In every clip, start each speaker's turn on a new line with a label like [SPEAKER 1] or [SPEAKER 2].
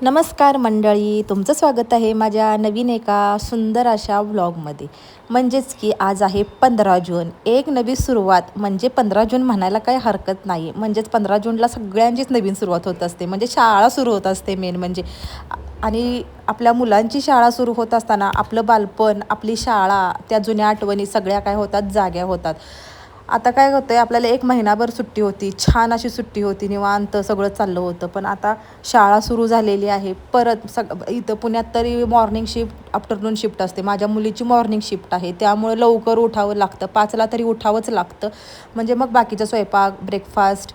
[SPEAKER 1] नमस्कार मंडळी, तुमचं स्वागत आहे माझ्या नवीन एका सुंदर अशा व्लॉगमध्ये. म्हणजेच की आज आहे 15 जून, एक नवी सुरुवात. म्हणजे 15 जून म्हणायला काही हरकत नाही. म्हणजेच 15 जूनला सगळ्यांचीच नवीन सुरुवात होत असते, म्हणजे शाळा सुरू होत असते मेन म्हणजे. आणि आपल्या मुलांची शाळा सुरू होत असताना आपलं बालपण, आपली शाळा, त्या जुन्या आठवणी सगळ्या काय होतात, जाग्या होतात. आता काय होतं आहे, आपल्याला एक महिनाभर सुट्टी होती, छान अशी सुट्टी होती, निवांत सगळं चाललं होतं. पण आता शाळा सुरू झालेली आहे. परत इथं पुण्यात तरी मॉर्निंग शिफ्ट, आफ्टरनून शिफ्ट असते. माझ्या मुलीची मॉर्निंग शिफ्ट आहे, त्यामुळं लवकर उठावं लागतं, 5ला तरी उठावंच लागतं. म्हणजे मग बाकीचा स्वयंपाक, ब्रेकफास्ट,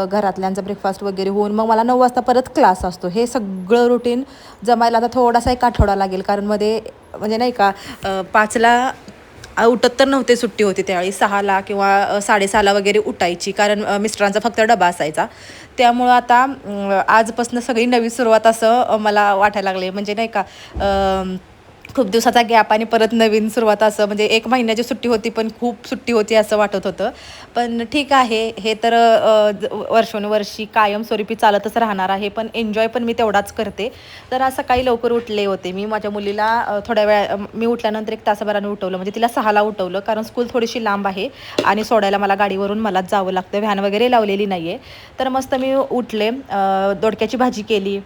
[SPEAKER 1] घरातल्यांचा ब्रेकफास्ट वगैरे होऊन मग मला 9 वाजता परत क्लास असतो. हे सगळं रुटीन जमायला आता थोडासा एक आठवडा लागेल, कारण मध्ये म्हणजे नाही का 5ला उठत तर नव्हते, सुट्टी होती त्यावेळी 6ला किंवा 6:30ला वगैरे उठायची, कारण मिस्टरांचा फक्त डबा असायचा. त्यामुळं आता आजपासून सगळी नवी सुरुवात असं मला वाटायला लागले. म्हणजे नाही का खूप दिवसाचा गॅप आणि परत नवीन सुरुवात, असं म्हणजे 1 महिन्याची सुट्टी होती पण खूप सुट्टी होती असं वाटत होतं. पण ठीक आहे, हे तर वर्षोनवर्षी कायमस्वरूपी चालतच राहणार आहे. पण एन्जॉय पण मी तेवढाच करते. तर आज सकाळी लवकर उठले होते मी. माझ्या मुलीला थोड्या वेळा मी उठल्यानंतर 1 तासाभराने उठवलं, म्हणजे तिला 6ला उठवलं, कारण स्कूल थोडीशी लांब आहे आणि सोडायला मला गाडीवरून मलाच जावं लागतं, व्हॅन वगैरे लावलेली नाही आहे. तर मस्त मी उठले, दोडक्याची भाजी केली,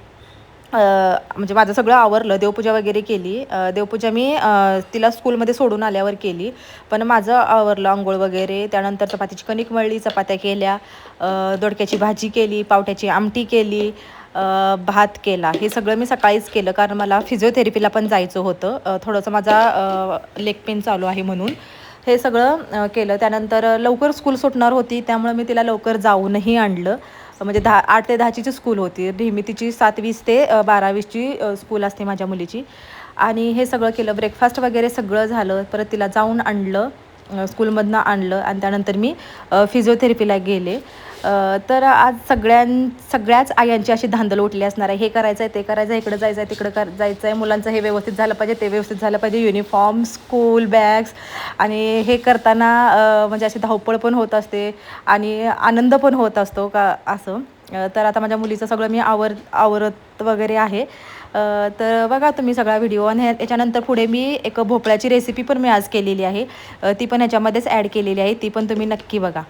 [SPEAKER 1] म्हणजे माझं सगळं आवरलं, देवपूजा वगैरे केली. देवपूजा मी तिला स्कूलमध्ये सोडून आल्यावर केली, पण माझं आवरलं अंघोळ वगैरे. त्यानंतर चपातीची कणिक मळली, चपात्या केल्या, दोडक्याची भाजी केली, पावट्याची आमटी केली, भात केला. हे सगळं मी सकाळीच केलं, कारण मला फिजिओथेरपीला पण जायचं होतं. थोडंसं माझा लेग पेन चालू आहे म्हणून हे सगळं केलं. त्यानंतर लवकर स्कूल सुटणार होती, त्यामुळे मी तिला लवकर जाऊनही आणलं. म्हणजे 8 ते 10ची स्कूल होती. नेहमी तिची 7:20 ते 12:20ची स्कूल असते माझ्या मुलीची. आणि हे सगळं केलं, ब्रेकफास्ट वगैरे सगळं झालं. परत तिला जाऊन आणलं, स्कूलमधनं आणलं, आणि त्यानंतर मी फिजिओथेरपीला गेले. तर आज सगळ्याच आयांची अशी धांदल उठली असणार आहे. हे करायचं आहे, ते करायचं आहे, इकडं जायचं आहे, तिकडं जायचं आहे, मुलांचं हे व्यवस्थित झालं पाहिजे, ते व्यवस्थित झालं पाहिजे, युनिफॉर्म, स्कूल बॅग्स. आणि हे करताना म्हणजे अशी धावपळ पण होत असते आणि आनंद पण होत असतो का असं. तर आता माझ्या मुलीचं सगळं मी आवरत वगैरे आहे. तर बघा तुम्ही सगळा व्हिडिओ. आणि याच्यानंतर पुढे मी एक भोपळ्याची रेसिपी पण मी आज केलेली आहे, ती पण ह्याच्यामध्येच ॲड केलेली आहे, ती पण तुम्ही नक्की बघा.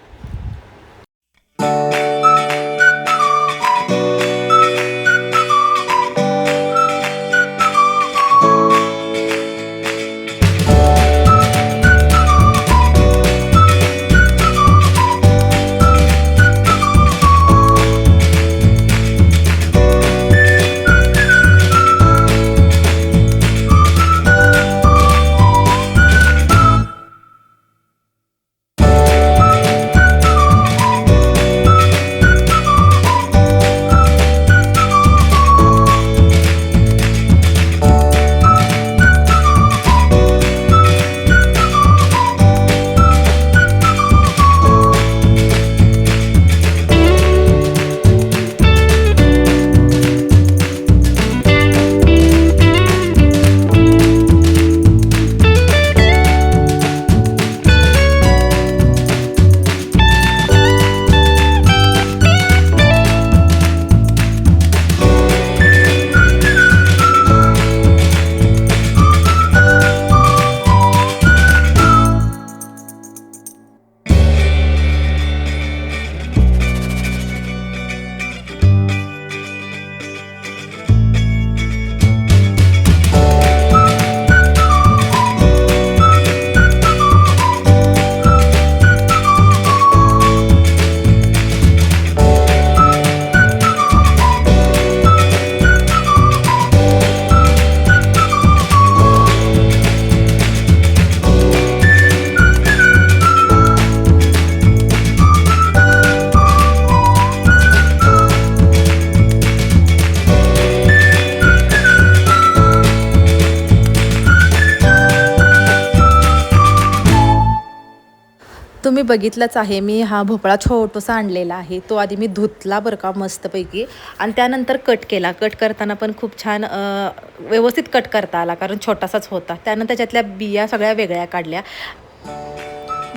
[SPEAKER 1] तुम्ही बघितलंच आहे, मी हा भोपळा छोटासा आणलेला आहे. तो आधी मी धुतला बरं का मस्तपैकी, आणि त्यानंतर कट केला. कट करताना पण खूप छान व्यवस्थित कट करता आला, कारण छोटासाच होता. त्यानंतर त्याच्यातल्या बिया सगळ्या वेगळ्या काढल्या.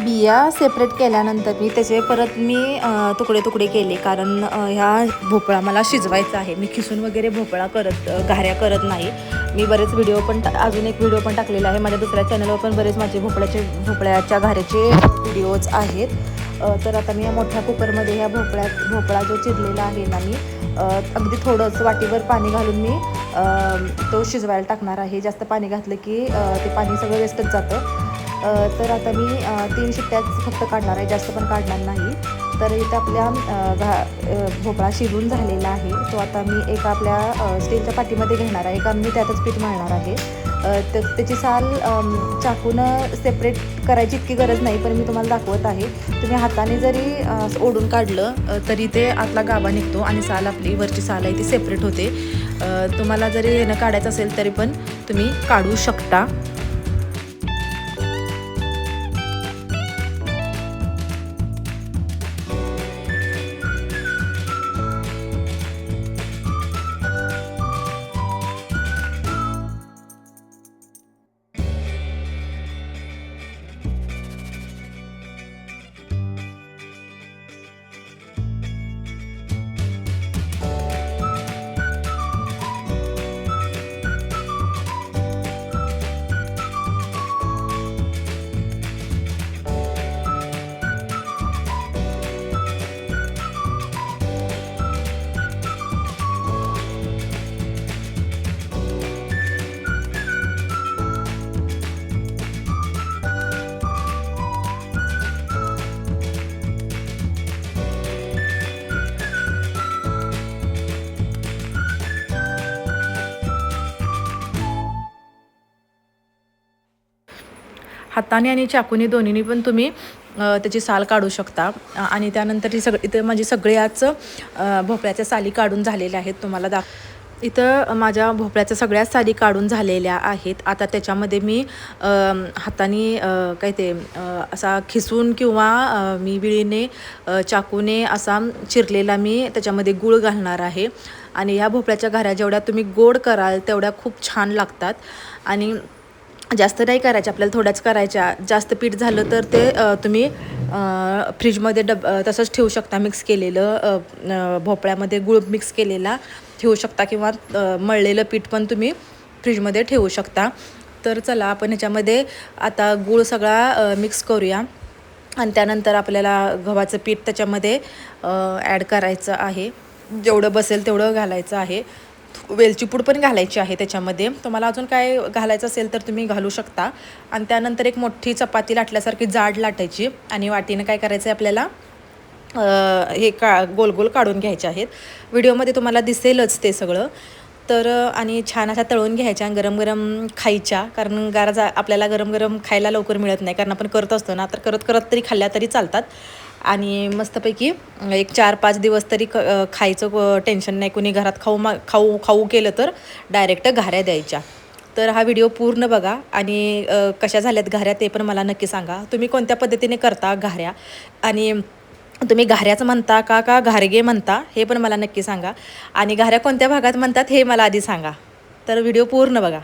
[SPEAKER 1] बिया सेपरेट केल्यानंतर त्याचे परत मी तुकडे तुकडे केले, कारण ह्या भोपळा मला शिजवायचा आहे. मी खिसून वगैरे भोपळा घाऱ्या करत नाही. मी बरेच व्हिडिओ पण अजून एक व्हिडिओ पण टाकलेला आहे माझ्या दुसऱ्या चॅनलवर, पण बरेच माझे भोपळ्याच्या घाऱ्याचे व्हिडिओज आहेत. तर आता मी या मोठ्या कुकरमध्ये ह्या भोपळा जो चिरलेला आहे ना, मी अगदी थोडंच वाटीभर पाणी घालून मी तो शिजवायला टाकणार आहे. जास्त पाणी घातलं की ते पाणी सगळं वेस्टच जातं. तर आता मी 3 शिट्ट्याच फक्त काढणार आहे, जास्त पण काढणार नाही. तर इथं आपल्या भोपळा शिजून झालेला आहे. तो आता मी एका आपल्या स्टीलच्या पाटीमध्ये घेणार आहे, कारण मी त्यातच पीठ मळणार आहे. तर त्याची साल चाकून सेपरेट करायची इतकी गरज नाही, पण मी तुम्हाला दाखवत आहे. तुम्ही हाताने जरी ओढून काढलं तरी ते आतला गाभा निघतो आणि साल आपली वरची साल आहे ती सेपरेट होते. तुम्हाला जरी येणं काढायचं असेल तरी पण तुम्ही काढू शकता. हाताने आणि चाकूने दोन्हीने पण तुम्ही त्याची साल काढू शकता. आणि त्यानंतर इथं माझी सगळ्याच भोपळ्याच्या साली काढून झालेल्या आहेत. तुम्हाला इथं माझ्या भोपळ्याच्या सगळ्याच साली काढून झालेल्या आहेत. आता त्याच्यामध्ये मी हाताने असा खिसून किंवा मी विळीने चाकूने असा चिरलेला मी त्याच्यामध्ये गूळ घालणार आहे. आणि ह्या भोपळ्याच्या घाऱ्या जेवढ्या तुम्ही गोड कराल तेवढ्या खूप छान लागतात. आणि जास्त नाही करायच्या, आपल्याला थोड्याच करायच्या. जास्त पीठ झालं तर ते तुम्ही फ्रीजमध्ये तसंच ठेवू शकता. मिक्स केलेलं भोपळ्यामध्ये गूळ मिक्स केलेला ठेवू शकता, किंवा मळलेलं पीठ पण तुम्ही फ्रीजमध्ये ठेवू शकता. तर चला आपण ह्याच्यामध्ये आता गूळ सगळा मिक्स करूया. आणि त्यानंतर आपल्याला गव्हाचं पीठ त्याच्यामध्ये ॲड करायचं आहे. जेवढं बसेल तेवढं घालायचं आहे. वेलची पूड पण घालायची आहे त्याच्यामध्ये. तुम्हाला अजून काय घालायचं असेल तर तुम्ही घालू शकता. आणि त्यानंतर एक मोठी चपाती लाटल्यासारखी जाड लाटायची आणि वाटीनं काय करायचं आहे आपल्याला हे गोल गोल काढून घ्यायचे आहेत. व्हिडिओमध्ये तुम्हाला दिसेलच ते सगळं. तर आणि छान अशा तळून घ्यायच्या आणि गरम गरम खायच्या, कारण आपल्याला गरम गरम खायला लवकर मिळत नाही, कारण आपण करत असतो ना, तर करत करत तरी खाल्ल्या तरी चालतात. आणि मस्तपैकी एक 4-5 दिवस तरी खायचं टेन्शन नाही. कोणी घरात खाऊ केलं तर डायरेक्ट घाऱ्या द्यायच्या. तर हा व्हिडिओ पूर्ण बघा आणि कशा झाल्यात घाऱ्या ते पण मला नक्की सांगा. तुम्ही कोणत्या पद्धतीने करता घाऱ्या, आणि तुम्ही घाऱ्याच म्हणता का घारगे म्हणता हे पण मला नक्की सांगा. आणि घाऱ्या कोणत्या भागात म्हणतात हे मला आधी सांगा. तर व्हिडिओ पूर्ण बघा.